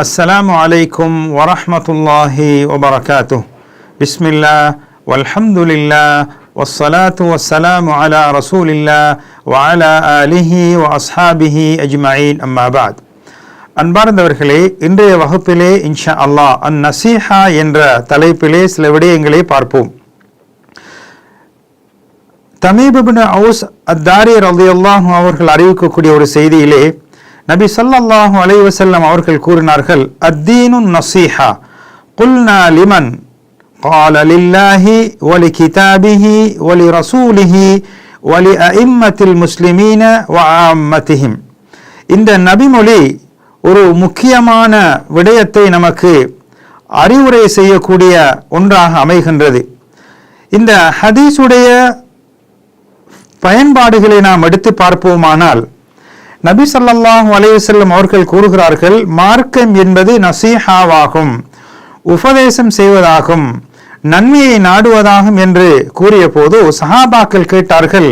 அஸ்ஸலாமு அலைக்கும் வரஹ்மத்துல்லாஹி வபரகாத்துஹ். பிஸ்மில்லாஹ் வல்ஹம்துலில்லாஹ் வஸ்ஸலாத்து வஸ்ஸலாமு அலா ரசூலில்லாஹ் வ அலா ஆலிஹி வ அஸ்ஹாபிஹி அஜ்மஈன். அம்மா பஅத். அன்பார்ந்தவர்களே, இன்றைய வகுப்பிலே இன்ஷா அல்லாஹ் அன்-நஸீஹா என்ற தலைப்பிலே சில விடயங்களை பார்ப்போம். தமீம் இப்னு அவுஸ் அத்தாரி ரலியல்லாஹு அவர்கள் அறிவிக்கக்கூடிய ஒரு செய்தியிலே நபி ஸல்லல்லாஹு அலைஹி வஸல்லம் அவர்கள் கூறினார்கள், அத்தீனுன் நஸீஹா குல்னா லிமன் قال لله ولكتابه ولرسوله ولأئمة المسلمين وعامتهم. இந்த நபிமொழி ஒரு முக்கியமான விடயத்தை நமக்கு அறிவுரை செய்யக்கூடிய ஒன்றாக அமைகின்றது. இந்த ஹதீஸுடைய பயன்பாடுகளை நாம் எடுத்து பார்ப்போமானால், நபி ஸல்லல்லாஹு அலைஹி வஸல்லம் அவர்கள் கூறுகிறார்கள், மார்க்கம் என்பது நஸீஹாவாகும், உபதேசம் செய்வதாகும், நன்மையை நாடுவதாகும் என்று கூறிய போது சஹாபாக்கள் கேட்டார்கள்,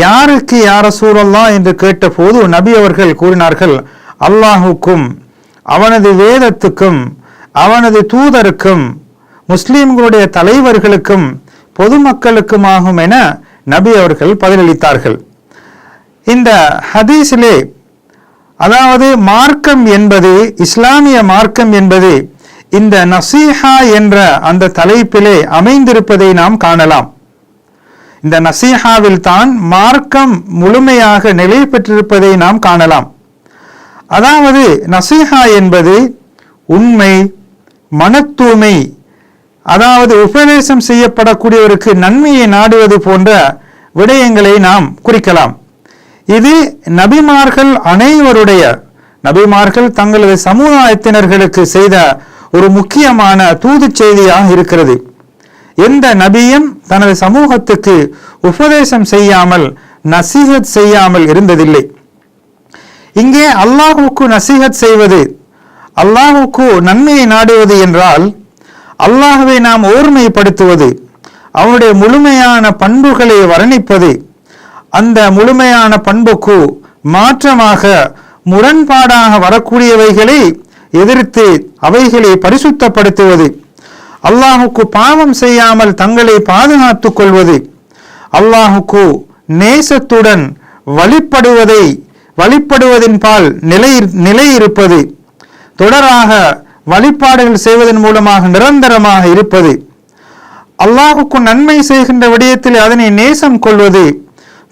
யாருக்கு யா ரசூலல்லாஹ் என்று கேட்டபோது நபி அவர்கள் கூறினார்கள், அல்லாஹுக்கும் அவனது வேதத்துக்கும் அவனது தூதருக்கும் முஸ்லிம்களுடைய தலைவர்களுக்கும் பொதுமக்களுக்குமாகும் என நபி அவர்கள் பதிலளித்தார்கள். இந்த ஹதீஸிலே அதாவது மார்க்கம் என்பது, இஸ்லாமிய மார்க்கம் என்பது இந்த நஸீஹா என்ற அந்த தலைப்பிலே அமைந்திருப்பதை நாம் காணலாம். இந்த நஸீஹாவில் தான் மார்க்கம் முழுமையாக நிலை பெற்றிருப்பதை நாம் காணலாம். அதாவது நஸீஹா என்பது உண்மை, மனத்தூய்மை, அதாவது உபதேசம் செய்யப்படக்கூடியவருக்கு நன்மையை நாடுவது போன்ற விடயங்களை நாம் குறிக்கலாம். இது நபிமார்கள் அனைவருடைய, நபிமார்கள் தங்களது சமுதாயத்தினர்களுக்கு செய்த ஒரு முக்கியமான தூது செய்தியாக இருக்கிறது. எந்த நபியும் தனது சமூகத்துக்கு உபதேசம் செய்யாமல், நசீஹத் செய்யாமல் இருந்ததில்லை. இங்கே அல்லாஹுக்கு நசீஹத் செய்வது, அல்லாஹுக்கு நன்மையை நாடுவது என்றால் அல்லாஹுவை நாம் ஓர்மைப்படுத்துவது, அவனுடைய முழுமையான பண்புகளை வர்ணிப்பது, அந்த முழுமையான பண்புக்கு மாற்றமாக முரண்பாடாக வரக்கூடியவைகளை எதிர்த்து அவைகளை பரிசுத்தப்படுத்துவது, அல்லாஹுக்கு பாவம் செய்யாமல் தங்களை பாதுகாத்துக் கொள்வது, அல்லாஹுக்கு நேசத்துடன் வழிபடுவதின் பால் நிலை இருப்பது, தொடராக வழிபாடுகள் செய்வதன் மூலமாக நிரந்தரமாக இருப்பது, அல்லாஹுக்கு நன்மை செய்கின்ற விடயத்தில் அதனை நேசம் கொள்வது,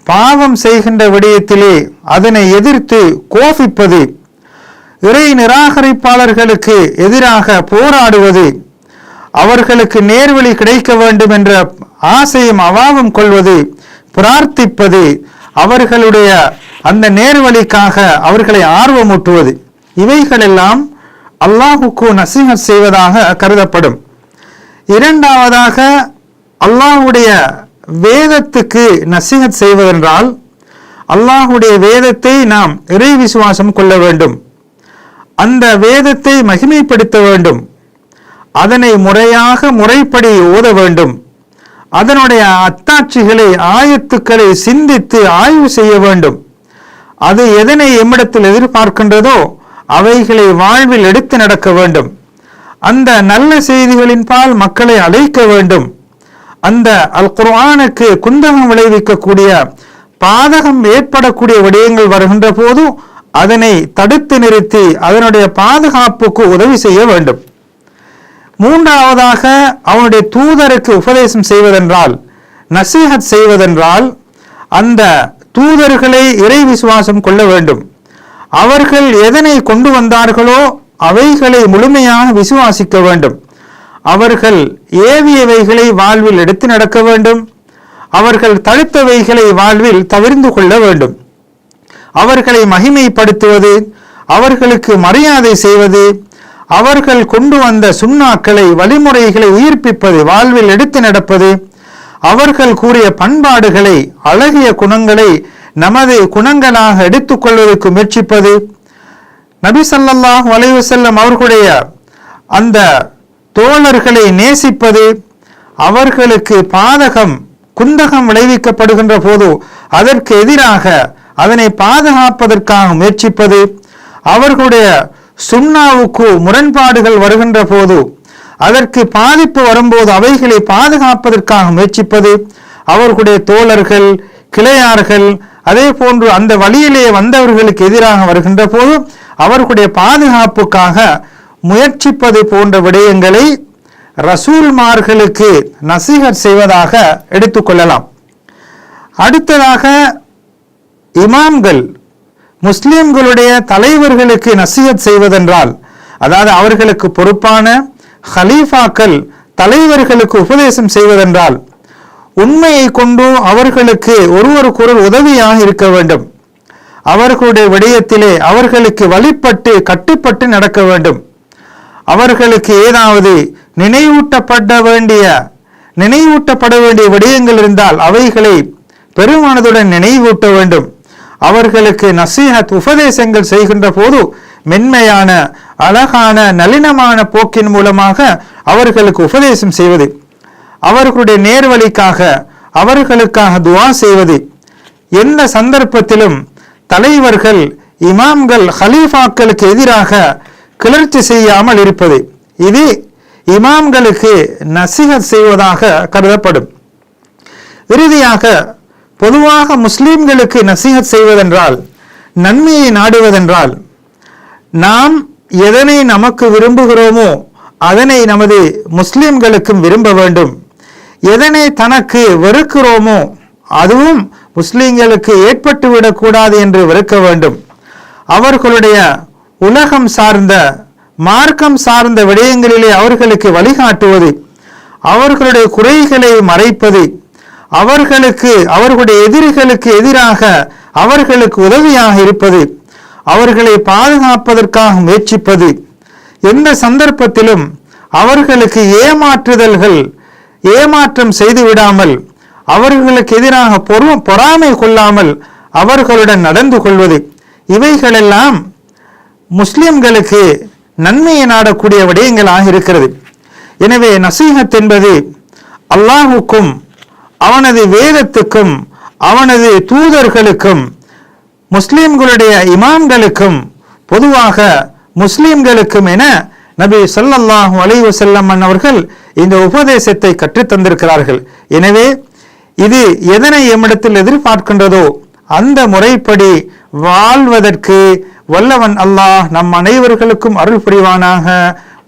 பாவம் செய்கின்ற விடயத்திலே அதனை எதிர்த்து கோபிப்பது, இறை நிராகரிப்பாளர்களுக்கு எதிராக போராடுவது, அவர்களுக்கு நேர்வழி கிடைக்க வேண்டும் என்ற ஆசையும் அவாவும் கொள்வது, பிரார்த்திப்பது, அவர்களுடைய அந்த நேர்வழிக்காக அவர்களை ஆர்வமூட்டுவது, இவைகளெல்லாம் அல்லாஹுக்கு நஸீஹத் செய்வதாக கருதப்படும். இரண்டாவதாக அல்லாஹுடைய வேதத்துக்கு நஸீஹத் செய்வதென்றால் அல்லாஹுடைய வேதத்தை நாம் இறை விசுவாசம் கொள்ள வேண்டும், அந்த வேதத்தை மகிமைப்படுத்த வேண்டும், அதனை முறைப்படி ஓத வேண்டும், அதனுடைய அத்தாட்சிகளை ஆயத்துக்களை சிந்தித்து ஆய்வு செய்ய வேண்டும், அது எதனை எம்மிடத்தில் எதிர்பார்க்கின்றதோ அவைகளை வாழ்வில் எடுத்து நடக்க வேண்டும், அந்த நல்ல செய்திகளின் பால் மக்களை அழைக்க வேண்டும், அந்த அல் குர்ஆனுக்கு குந்தகம் விளைவிக்கக்கூடிய பாதகம் ஏற்படக்கூடிய விடயங்கள் வருகின்ற போது அதனை தடுத்து நிறுத்தி அதனுடைய பாதுகாப்புக்கு உதவி செய்ய வேண்டும். மூன்றாவதாக அவனுடைய தூதருக்கு உபதேசம் செய்வதென்றால், நசீஹத் செய்வதென்றால் அந்த தூதர்களை இறை விசுவாசம் கொள்ள வேண்டும், அவர்கள் எதனை கொண்டு வந்தார்களோ அவைகளை முழுமையாக விசுவாசிக்க வேண்டும், அவர்கள் ஏவியவைகளை வாழ்வில் எடுத்து நடக்க வேண்டும், அவர்கள் தடுத்தவைகளை வாழ்வில் தவிர்த்து கொள்ள வேண்டும், அவர்களை மகிமைப்படுத்துவது, அவர்களுக்கு மரியாதை செய்வது, அவர்கள் கொண்டு வந்த சுன்னாக்களை வழிமுறைகளை உயிர்ப்பிப்பது, வாழ்வில் எடுத்து நடப்பது, அவர்கள் கூறிய பண்பாடுகளை அழகிய குணங்களை நமது குணங்களாக எடுத்துக்கொள்வதற்கு முயற்சிப்பது, நபி ஸல்லல்லாஹு அலைஹி வஸல்லம் அவர்களுடைய அந்த தோழர்களை நேசிப்பது, அவர்களுக்கு பாதகம் குந்தகம் விளைவிக்கப்படுகின்ற போது அதற்கு எதிராக அதனை பாதுகாப்பதற்காக முயற்சிப்பது, அவர்களுடைய சுன்னாவுக்கு முரண்பாடுகள் வருகின்ற போது, அதற்கு பாதிப்பு வரும்போது அவைகளை பாதுகாப்பதற்காக முயற்சிப்பது, அவர்களுடைய தோழர்கள், கிளையார்கள், அதே போன்று அந்த வழியிலே வந்தவர்களுக்கு எதிராக வருகின்ற போது அவர்களுடைய பாதுகாப்புக்காக முயற்சிப்பது போன்ற விடயங்களை ரசூல்மார்களுக்கு நசீஹத் செய்வதாக எடுத்துக்கொள்ளலாம். அடுத்ததாக இமாம்கள் முஸ்லிம்களுடைய தலைவர்களுக்கு நசீஹத் செய்வதென்றால், அதாவது அவர்களுக்கு பொறுப்பான ஹலீஃபாக்கள் தலைவர்களுக்கு உபதேசம் செய்வதென்றால் உண்மையை கொண்டு அவர்களுக்கு ஒருவருக்கொரு உதவியாக இருக்க வேண்டும். அவர்களுடைய விடயத்திலே அவர்களுக்கு வழிபட்டு கட்டுப்பட்டு நடக்க வேண்டும். அவர்களுக்கு ஏதாவது நினைவூட்டப்பட வேண்டிய விடயங்கள் இருந்தால் அவைகளை பெருமனதுடன் நினைவூட்ட வேண்டும். அவர்களுக்கு நசீஹத் உபதேசங்கள் செய்கின்ற போது மென்மையான, அழகான, நளினமான போக்கின் மூலமாக அவர்களுக்கு உபதேசம் செய்வது, அவர்களுடைய நேர்வழிக்காக அவர்களுக்காக துஆ செய்வது, எந்த சந்தர்ப்பத்திலும் தலைவர்கள், இமாம்கள், ஹலீஃபாக்களுக்கு எதிராக கிளர்ச்சி செய்யாமல் இருப்பது, இது இமாம்களுக்கு நசீஹத் செய்வதாக கருதப்படும். இறுதியாக பொதுவாக முஸ்லிம்களுக்கு நசீஹத் செய்வதென்றால், நன்மையை நாடுவதென்றால், நாம் எதனை நமக்கு விரும்புகிறோமோ அதனை நமது முஸ்லிம்களுக்கும் விரும்ப வேண்டும். எதனை தனக்கு வெறுக்கிறோமோ அதுவும் முஸ்லிம்களுக்கு ஏற்பட்டுவிடக்கூடாது என்று வெறுக்க வேண்டும். அவர்களுடைய உலகம் சார்ந்த, மார்க்கம் சார்ந்த விடயங்களிலே அவர்களுக்கு வழிகாட்டுவது, அவர்களுடைய குறைகளை மறைப்பது, அவர்களுடைய எதிரிகளுக்கு எதிராக அவர்களுக்கு உதவியாக இருப்பது, அவர்களை பாதுகாப்பதற்காக முயற்சிப்பது, எந்த சந்தர்ப்பத்திலும் அவர்களுக்கு ஏமாற்றம் செய்து விடாமல், அவர்களுக்கு எதிராக பொறாமை கொள்ளாமல் அவர்களுடன் நடந்து கொள்வது, இவைகளெல்லாம் முஸ்லிம்களுக்கு நன்மையை நாடக்கூடிய விடயங்களாக இருக்கிறது. எனவே நசீஹத் என்பது அல்லாஹுக்கும் அவனது வேதத்துக்கும் அவனது தூதர்களுக்கும் முஸ்லிம்களுடைய இமாம்களுக்கும் பொதுவாக முஸ்லிம்களுக்கும் என நபி ஸல்லல்லாஹு அலைஹி வஸல்லம் அவர்கள் இந்த உபதேசத்தை கற்றுத்தந்திருக்கிறார்கள். எனவே இது எதனை எம்மிடத்தில் எதிர்பார்க்கின்றதோ அந்த முறைப்படி வாழ்வதற்கு வல்லவன் அல்லாஹ் நம் அனைவர்களுக்கும் அருள் புரிவானாக.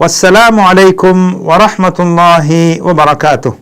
வஸ்ஸலாமு அலைக்கும் வரஹ்மத்துல்லாஹி வபரகாத்துஹு.